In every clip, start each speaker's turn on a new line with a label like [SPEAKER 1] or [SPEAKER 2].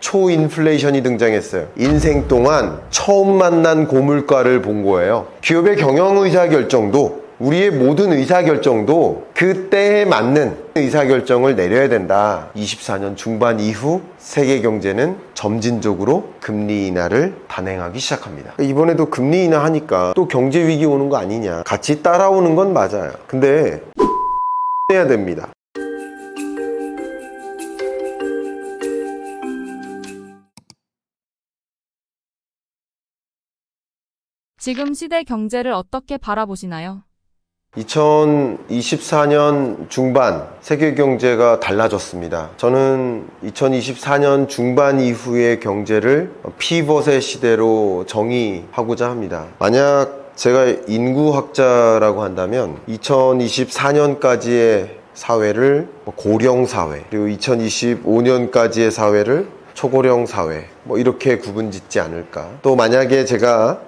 [SPEAKER 1] 초인플레이션이 등장했어요. 인생 동안 처음 만난 고물가를 본 거예요. 기업의 경영 의사결정도, 우리의 모든 의사결정도 그때에 맞는 의사결정을 내려야 된다. 24년 중반 이후 세계 경제는 점진적으로 금리 인하를 단행하기 시작합니다. 이번에도 금리 인하 하니까 또 경제 위기 오는 거 아니냐. 같이 따라오는 건 맞아요. 근데 해야 됩니다.
[SPEAKER 2] 지금 시대 경제를 어떻게 바라보시나요?
[SPEAKER 1] 2024년 중반 세계 경제가 달라졌습니다. 저는 2024년 중반 이후의 경제를 피벗의 시대로 정의하고자 합니다. 만약 제가 인구학자라고 한다면 2024년까지의 사회를 고령 사회, 그리고 2025년까지의 사회를 초고령 사회, 이렇게 구분 짓지 않을까. 또 만약에 제가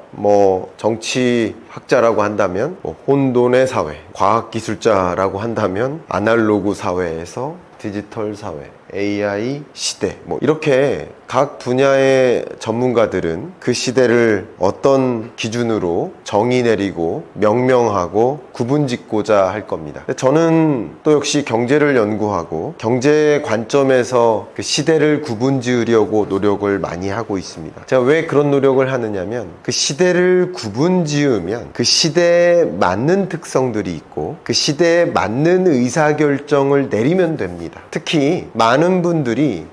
[SPEAKER 1] 정치학자라고 한다면 혼돈의 사회, 과학기술자라고 한다면 아날로그 사회에서 디지털 사회, AI 시대, 이렇게 각 분야의 전문가들은 그 시대를 어떤 기준으로 정의 내리고 명명하고 구분 짓고자 할 겁니다. 저는 또 역시 경제를 연구하고 경제 관점에서 그 시대를 구분 지으려고 노력을 많이 하고 있습니다. 제가 왜 그런 노력을 하느냐면 그 시대를 구분 지으면 그 시대에 맞는 특성들이 있고 그 시대에 맞는 의사결정을 내리면 됩니다. 특히 많은 분들이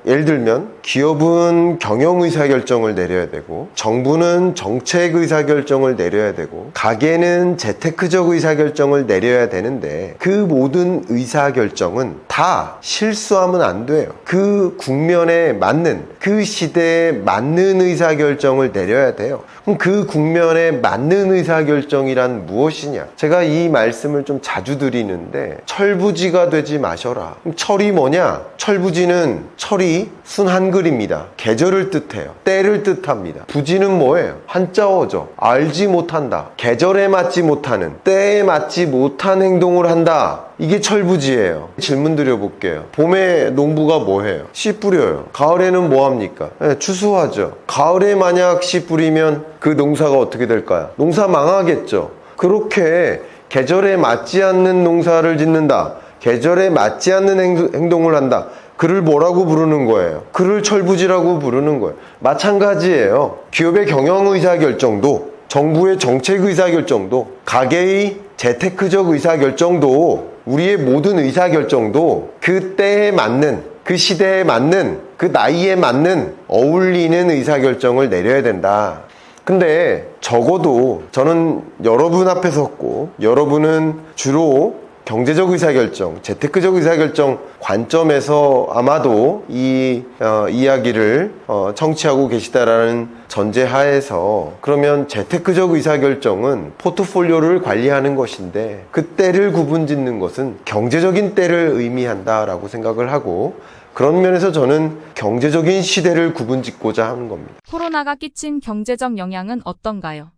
[SPEAKER 1] 예를 들면 기업은 경영 의사결정을 내려야 되고 정부는 정책 의사결정을 내려야 되고 가게는 재테크적 의사결정을 내려야 되는데 그 모든 의사결정은 다 실수하면 안 돼요. 그 국면에 맞는, 그 시대에 맞는 의사결정을 내려야 돼요. 그럼 그 국면에 맞는 의사결정이란 무엇이냐? 제가 이 말씀을 좀 자주 드리는데 철부지가 되지 마셔라. 그럼 철이 뭐냐? 철부지는 철이 순 한글입니다. 계절을 뜻해요. 때를 뜻합니다. 부지는 뭐예요? 한자어죠. 알지 못한다. 계절에 맞지 못하는, 때에 맞지 못한 행동을 한다. 이게 철부지예요. 질문 드려볼게요. 봄에 농부가 뭐해요? 씨 뿌려요. 가을에는 뭐합니까? 추수하죠. 가을에 만약 씨 뿌리면 그 농사가 어떻게 될까요? 농사 망하겠죠. 그렇게 계절에 맞지 않는 농사를 짓는다. 계절에 맞지 않는 행동을 한다. 그를 뭐라고 부르는 거예요? 그를 철부지라고 부르는 거예요. 마찬가지예요. 기업의 경영 의사결정도, 정부의 정책 의사결정도, 가게의 재테크적 의사결정도, 우리의 모든 의사결정도 그 때에 맞는, 그 시대에 맞는, 그 나이에 맞는 어울리는 의사결정을 내려야 된다. 근데 적어도 저는 여러분 앞에 섰고 여러분은 주로 경제적 의사결정, 재테크적 의사결정 관점에서 아마도 이 이야기를 청취하고 계시다라는 전제하에서 그러면 재테크적 의사결정은 포트폴리오를 관리하는 것인데 그 때를 구분짓는 것은 경제적인 때를 의미한다라고 생각을 하고 그런 면에서 저는 경제적인 시대를 구분짓고자 하는 겁니다.
[SPEAKER 2] 코로나가 끼친 경제적 영향은 어떤가요?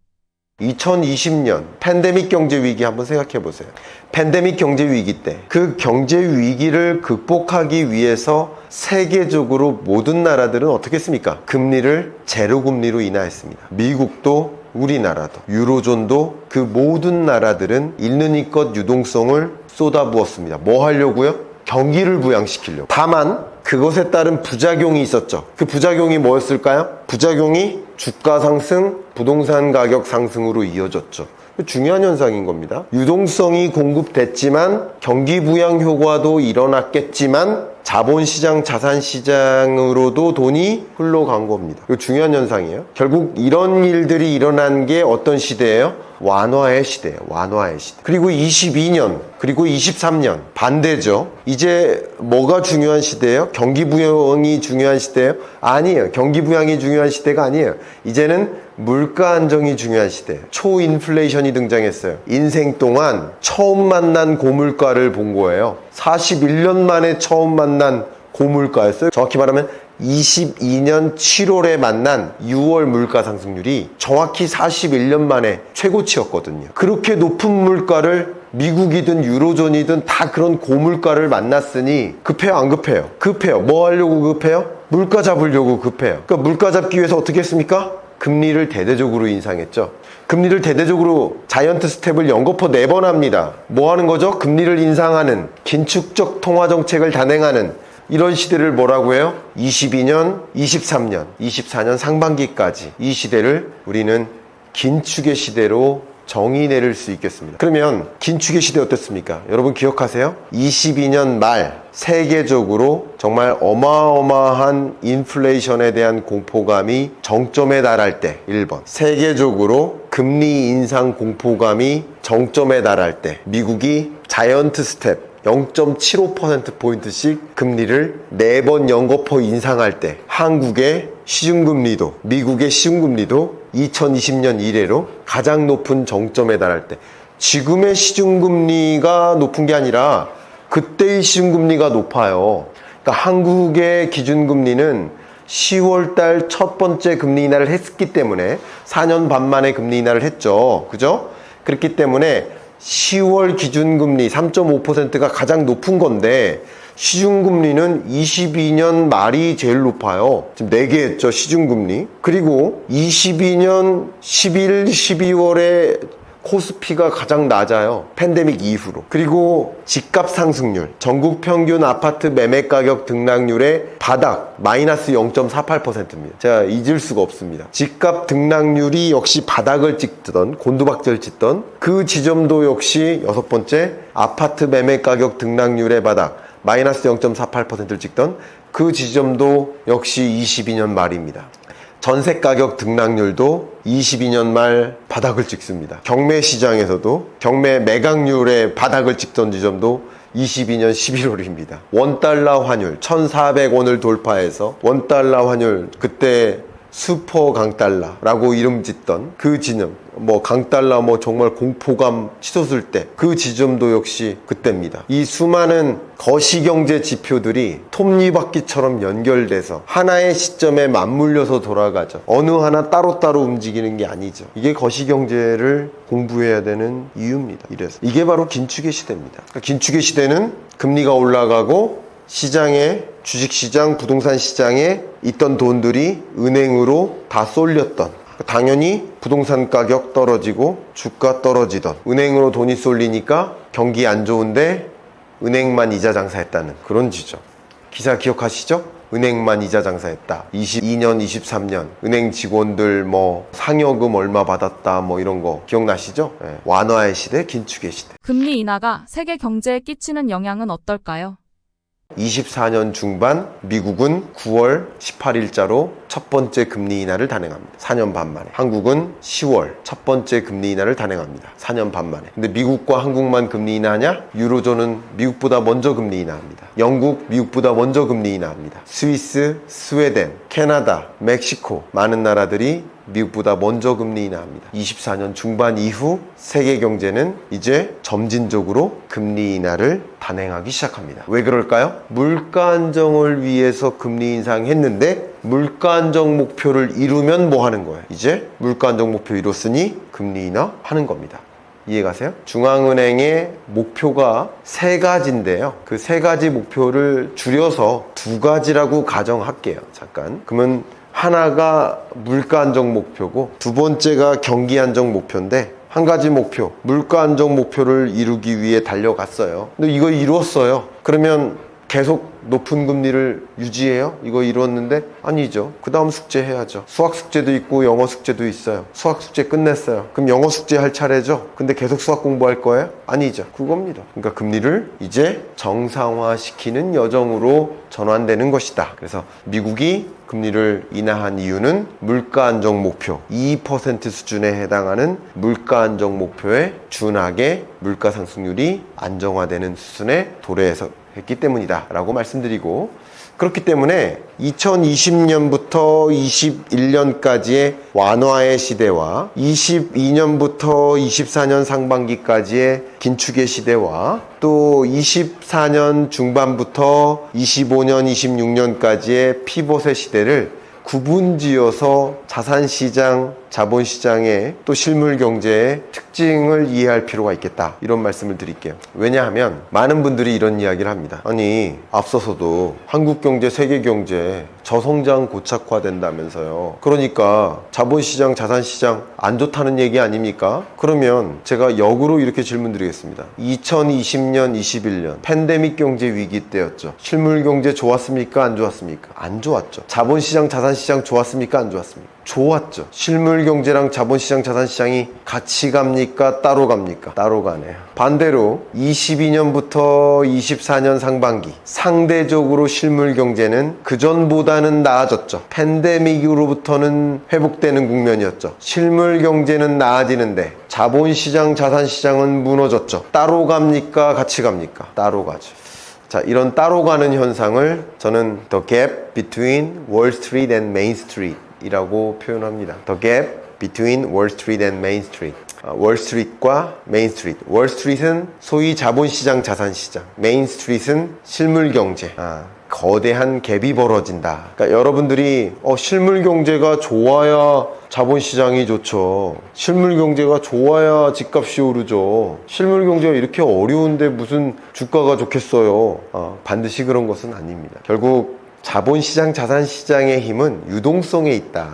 [SPEAKER 1] 2020년 팬데믹 경제 위기 한번 생각해 보세요. 팬데믹 경제 위기 때 그 경제 위기를 극복하기 위해서 세계적으로 모든 나라들은 어떻게 했습니까? 금리를 제로 금리로 인하했습니다. 미국도 우리나라도 유로존도 그 모든 나라들은 있는 이껏 유동성을 쏟아부었습니다. 뭐 하려고요? 경기를 부양시키려고. 다만 그것에 따른 부작용이 있었죠. 그 부작용이 뭐였을까요? 부작용이 주가 상승, 부동산 가격 상승으로 이어졌죠. 중요한 현상인 겁니다. 유동성이 공급됐지만 경기 부양 효과도 일어났겠지만 자본시장, 자산시장으로도 돈이 흘러간 겁니다. 이거 중요한 현상이에요. 결국 이런 일들이 일어난 게 어떤 시대예요? 완화의 시대예요. 완화의 시대. 그리고 22년, 그리고 23년 반대죠. 이제 뭐가 중요한 시대예요? 경기 부양이 중요한 시대예요? 아니에요. 경기 부양이 중요한 시대가 아니에요. 이제는 물가 안정이 중요한 시대예요. 초인플레이션이 등장했어요. 인생 동안 처음 만난 고물가를 본 거예요. 41년 만에 처음 만난 고물가였어요. 정확히 말하면 22년 7월에 만난 6월 물가 상승률이 정확히 41년 만에 최고치였거든요. 그렇게 높은 물가를 미국이든 유로존이든 다 그런 고물가를 만났으니 급해요, 안 급해요? 급해요. 뭐 하려고 급해요? 물가 잡으려고 급해요. 그러니까 물가 잡기 위해서 어떻게 했습니까? 금리를 대대적으로 인상했죠. 금리를 대대적으로 자이언트 스텝을 연거푸 4번 합니다. 뭐 하는 거죠? 금리를 인상하는, 긴축적 통화 정책을 단행하는 이런 시대를 뭐라고 해요? 22년, 23년, 24년 상반기까지 이 시대를 우리는 긴축의 시대로 정의 내릴 수 있겠습니다. 그러면 긴축의 시대 어땠습니까? 여러분 기억하세요? 22년 말 세계적으로 정말 어마어마한 인플레이션에 대한 공포감이 정점에 달할 때 1번, 세계적으로 금리 인상 공포감이 정점에 달할 때 미국이 자이언트 스텝 0.75%포인트씩 금리를 4번 연거푸 인상할 때 한국의 시중금리도 미국의 시중금리도 2020년 이래로 가장 높은 정점에 달할 때 지금의 시중금리가 높은 게 아니라 그때의 시중금리가 높아요. 그러니까 한국의 기준금리는 10월달 첫 번째 금리 인하를 했기 때문에 4년 반 만에 금리 인하를 했죠. 그죠? 그렇기 때문에 10월 기준금리 3.5%가 가장 높은 건데 시중금리는 22년 말이 제일 높아요. 지금 4개 했죠, 시중금리. 그리고 22년 11, 12월에 코스피가 가장 낮아요. 팬데믹 이후로. 그리고 집값 상승률, 전국 평균 아파트 매매 가격 등락률의 바닥 마이너스 0.48%입니다. 제가 잊을 수가 없습니다. 집값 등락률이 역시 바닥을 찍던 곤두박질 찍던 그 지점도 역시 6번째 아파트 매매 가격 등락률의 바닥 마이너스 0.48%를 찍던 그 지점도 역시 22년 말입니다. 전세 가격 등락률도 22년 말 바닥을 찍습니다. 경매 시장에서도 경매 매각률의 바닥을 찍던 지점도 22년 11월입니다. 원달러 환율 1,400원을 돌파해서 원달러 환율 그때 슈퍼 강달러라고 이름 짓던 그 지점, 뭐 강달러 뭐 정말 공포감 치솟을 때 그 지점도 역시 그때입니다. 이 수많은 거시경제 지표들이 톱니바퀴처럼 연결돼서 하나의 시점에 맞물려서 돌아가죠. 어느 하나 따로따로 움직이는 게 아니죠. 이게 거시경제를 공부해야 되는 이유입니다. 이래서 이게 바로 긴축의 시대입니다. 그러니까 긴축의 시대는 금리가 올라가고 시장에 주식시장, 부동산 시장에 있던 돈들이 은행으로 다 쏠렸던, 당연히 부동산 가격 떨어지고 주가 떨어지던 은행으로 돈이 쏠리니까 경기 안 좋은데 은행만 이자 장사했다는 그런 지점. 기사 기억하시죠? 은행만 이자 장사했다. 22년, 23년 은행 직원들 뭐 상여금 얼마 받았다 뭐 이런 거 기억나시죠? 네. 완화의 시대, 긴축의 시대.
[SPEAKER 2] 금리 인하가 세계 경제에 끼치는 영향은 어떨까요?
[SPEAKER 1] 24년 중반 미국은 9월 18일자로 첫 번째 금리 인하를 단행합니다. 4년 반 만에. 한국은 10월 첫 번째 금리 인하를 단행합니다. 4년 반 만에. 근데 미국과 한국만 금리 인하하냐? 유로존은 미국보다 먼저 금리 인하합니다. 영국 미국보다 먼저 금리 인하합니다. 스위스, 스웨덴, 캐나다, 멕시코 많은 나라들이 미국보다 먼저 금리 인하합니다. 24년 중반 이후 세계 경제는 이제 점진적으로 금리 인하를 단행하기 시작합니다. 왜 그럴까요? 물가 안정을 위해서 금리 인상했는데 물가 안정 목표를 이루면 뭐 하는 거예요? 이제 물가 안정 목표 이뤘으니 금리 인하 하는 겁니다. 이해가세요? 중앙은행의 목표가 3가지인데요. 그 3가지 목표를 줄여서 2가지라고 가정할게요. 잠깐. 그러면 하나가 물가 안정 목표고 두 번째가 경기 안정 목표인데 한 가지 목표, 물가 안정 목표를 이루기 위해 달려갔어요. 근데 이거 이루었어요. 그러면 계속 높은 금리를 유지해요? 이거 이루었는데? 아니죠. 그 다음 숙제 해야죠. 수학 숙제도 있고 영어 숙제도 있어요. 수학 숙제 끝냈어요. 그럼 영어 숙제 할 차례죠? 근데 계속 수학 공부할 거예요? 아니죠. 그겁니다. 그러니까 금리를 이제 정상화시키는 여정으로 전환되는 것이다. 그래서 미국이 금리를 인하한 이유는 물가 안정 목표 2% 수준에 해당하는 물가 안정 목표에 준하게 물가 상승률이 안정화되는 수준에 도래해서 했기 때문이다 라고 말씀드리고, 그렇기 때문에 2020년부터 21년까지의 완화의 시대와 22년부터 24년 상반기까지의 긴축의 시대와 또 24년 중반부터 25년, 26년까지의 피봇의 시대를 구분지어서 자산시장, 자본시장의 또 실물경제의 특징을 이해할 필요가 있겠다, 이런 말씀을 드릴게요. 왜냐하면 많은 분들이 이런 이야기를 합니다. 아니, 앞서서도 한국경제, 세계경제 저성장 고착화된다면서요. 그러니까 자본시장, 자산시장 안 좋다는 얘기 아닙니까? 그러면 제가 역으로 이렇게 질문드리겠습니다. 2020년, 21년 팬데믹 경제 위기 때였죠. 실물경제 좋았습니까? 안 좋았습니까? 안 좋았죠. 자본시장, 자산시장 좋았습니까? 안 좋았습니까? 좋았죠. 실물경제랑 자본시장, 자산시장이 같이 갑니까? 따로 갑니까? 따로 가네요. 반대로 22년부터 24년 상반기 상대적으로 실물경제는 그전보다는 나아졌죠. 팬데믹으로부터는 회복되는 국면이었죠. 실물경제는 나아지는데 자본시장, 자산시장은 무너졌죠. 따로 갑니까? 같이 갑니까? 따로 가죠. 자, 이런 따로 가는 현상을 저는 The Gap Between Wall Street and Main Street 이라고 표현합니다. The gap between Wall Street and Main Street. 월스트리트과 메인스트리트. 월스트리트는 소위 자본시장, 자산시장. 메인스트리트는 실물경제. 거대한 갭이 벌어진다. 그러니까 여러분들이 실물경제가 좋아야 자본시장이 좋죠. 실물경제가 좋아야 집값이 오르죠. 실물경제가 이렇게 어려운데 무슨 주가가 좋겠어요. 반드시 그런 것은 아닙니다. 결국 자본시장, 자산시장의 힘은 유동성에 있다.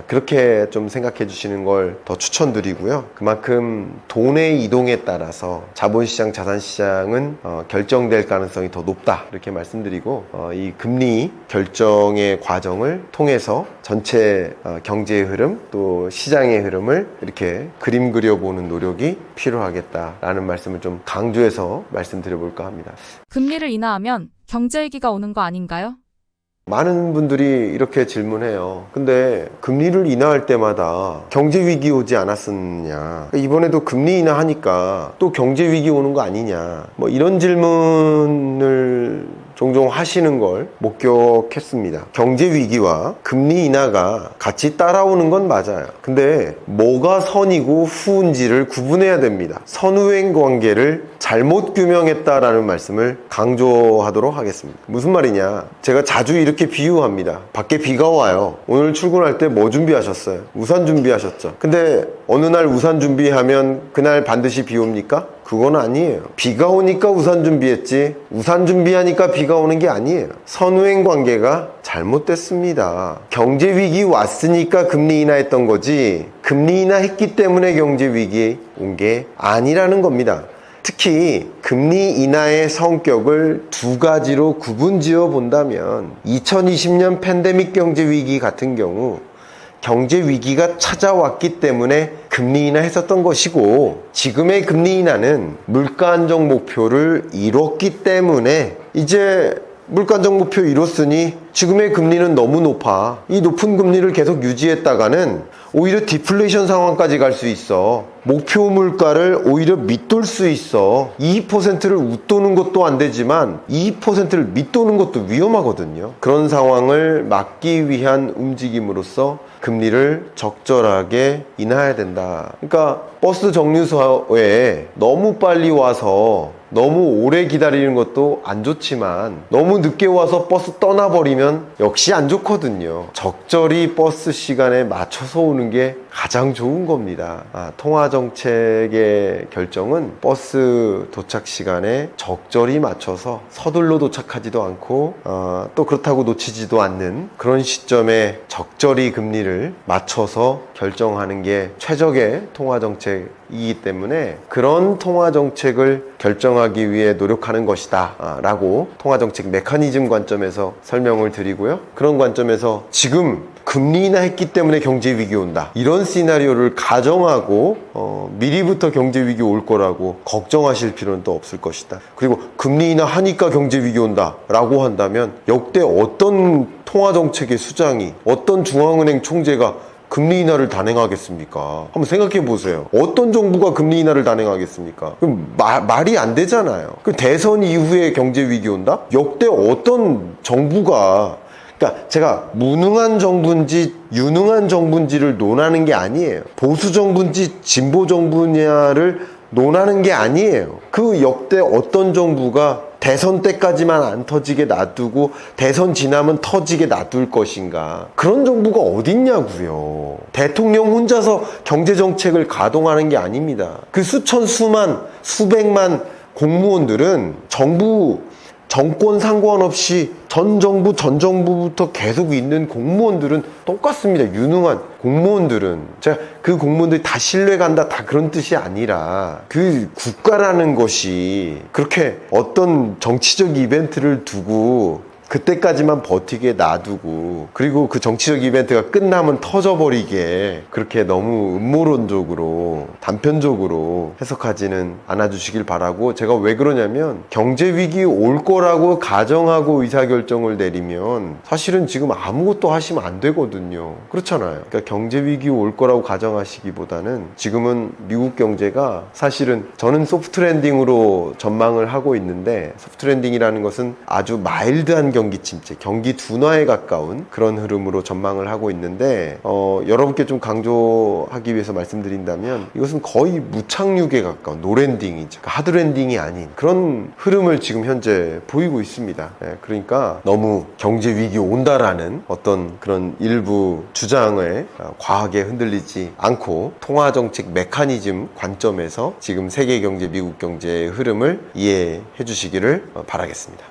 [SPEAKER 1] 그렇게 좀 생각해 주시는 걸 더 추천드리고요. 그만큼 돈의 이동에 따라서 자본시장, 자산시장은 결정될 가능성이 더 높다, 이렇게 말씀드리고, 이 금리 결정의 과정을 통해서 전체 경제의 흐름, 또 시장의 흐름을 이렇게 그림 그려보는 노력이 필요하겠다라는 말씀을 좀 강조해서 말씀드려볼까 합니다.
[SPEAKER 2] 금리를 인하하면 경제위기가 오는 거 아닌가요?
[SPEAKER 1] 많은 분들이 이렇게 질문해요. 근데 금리를 인하할 때마다 경제위기 오지 않았었냐, 이번에도 금리 인하하니까 또 경제위기 오는 거 아니냐, 뭐 이런 질문을 종종 하시는 걸 목격했습니다. 경제위기와 금리 인하가 같이 따라오는 건 맞아요. 근데 뭐가 선이고 후인지를 구분해야 됩니다. 선후행 관계를 잘못 규명했다라는 말씀을 강조하도록 하겠습니다. 무슨 말이냐, 제가 자주 이렇게 비유합니다. 밖에 비가 와요. 오늘 출근할 때 뭐 준비하셨어요? 우산 준비하셨죠. 근데 어느 날 우산 준비하면 그날 반드시 비 옵니까? 그건 아니에요. 비가 오니까 우산 준비했지, 우산 준비하니까 비가 오는 게 아니에요. 선후행 관계가 잘못됐습니다. 경제위기 왔으니까 금리 인하했던 거지, 금리 인하했기 때문에 경제위기 온 게 아니라는 겁니다. 특히 금리 인하의 성격을 두 가지로 구분지어 본다면 2020년 팬데믹 경제위기 같은 경우 경제위기가 찾아왔기 때문에 금리 인하했었던 것이고, 지금의 금리 인하는 물가 안정 목표를 이뤘기 때문에 이제 물가 안정 목표 이뤘으니 지금의 금리는 너무 높아. 이 높은 금리를 계속 유지했다가는 오히려 디플레이션 상황까지 갈 수 있어. 목표 물가를 오히려 밑돌 수 있어. 2%를 웃도는 것도 안 되지만 2%를 밑도는 것도 위험하거든요. 그런 상황을 막기 위한 움직임으로써 금리를 적절하게 인하해야 된다. 그러니까 버스 정류소에 너무 빨리 와서 너무 오래 기다리는 것도 안 좋지만 너무 늦게 와서 버스 떠나버리면 역시 안 좋거든요. 적절히 버스 시간에 맞춰서 오는 게 가장 좋은 겁니다. 통화정책의 결정은 버스 도착 시간에 적절히 맞춰서 서둘러 도착하지도 않고 또 그렇다고 놓치지도 않는 그런 시점에 적절히 금리를 맞춰서 결정하는 게 최적의 통화정책이기 때문에 그런 통화정책을 결정하기 위해 노력하는 것이다 라고 통화정책 메커니즘 관점에서 설명을 드리고요. 그런 관점에서 지금 금리 인하했기 때문에 경제위기 온다, 이런 시나리오를 가정하고 미리부터 경제위기 올 거라고 걱정하실 필요는 또 없을 것이다. 그리고 금리 인하하니까 경제위기 온다 라고 한다면 역대 어떤 통화정책의 수장이, 어떤 중앙은행 총재가 금리 인하를 단행하겠습니까? 한번 생각해 보세요. 어떤 정부가 금리 인하를 단행하겠습니까? 그럼 말이 안 되잖아요. 그 대선 이후에 경제위기 온다? 역대 어떤 정부가, 그러니까 제가 무능한 정부인지 유능한 정부인지를 논하는 게 아니에요. 보수 정부인지 진보 정부냐를 논하는 게 아니에요. 그 역대 어떤 정부가 대선 때까지만 안 터지게 놔두고 대선 지나면 터지게 놔둘 것인가? 그런 정부가 어딨냐고요. 대통령 혼자서 경제정책을 가동하는 게 아닙니다. 그 수천, 수만, 수백만 공무원들은 정권 상관없이 전 정부부터 계속 있는 공무원들은 똑같습니다. 유능한 공무원들은. 제가 그 공무원들이 다 신뢰간다, 다 그런 뜻이 아니라 그 국가라는 것이 그렇게 어떤 정치적 이벤트를 두고 그때까지만 버티게 놔두고 그리고 그 정치적 이벤트가 끝나면 터져버리게 그렇게 너무 음모론적으로 단편적으로 해석하지는 않아주시길 바라고, 제가 왜 그러냐면 경제위기 올 거라고 가정하고 의사결정을 내리면 사실은 지금 아무것도 하시면 안 되거든요. 그렇잖아요. 그러니까 경제위기 올 거라고 가정하시기보다는 지금은 미국 경제가 사실은 저는 소프트랜딩으로 전망을 하고 있는데, 소프트랜딩이라는 것은 아주 마일드한 경기 침체, 경기 둔화에 가까운 그런 흐름으로 전망을 하고 있는데, 여러분께 좀 강조하기 위해서 말씀드린다면 이것은 거의 무착륙에 가까운 노랜딩이죠. 그러니까 하드랜딩이 아닌 그런 흐름을 지금 현재 보이고 있습니다. 그러니까 너무 경제 위기 온다라는 어떤 그런 일부 주장을 과하게 흔들리지 않고 통화정책 메커니즘 관점에서 지금 세계 경제, 미국 경제의 흐름을 이해해 주시기를 바라겠습니다.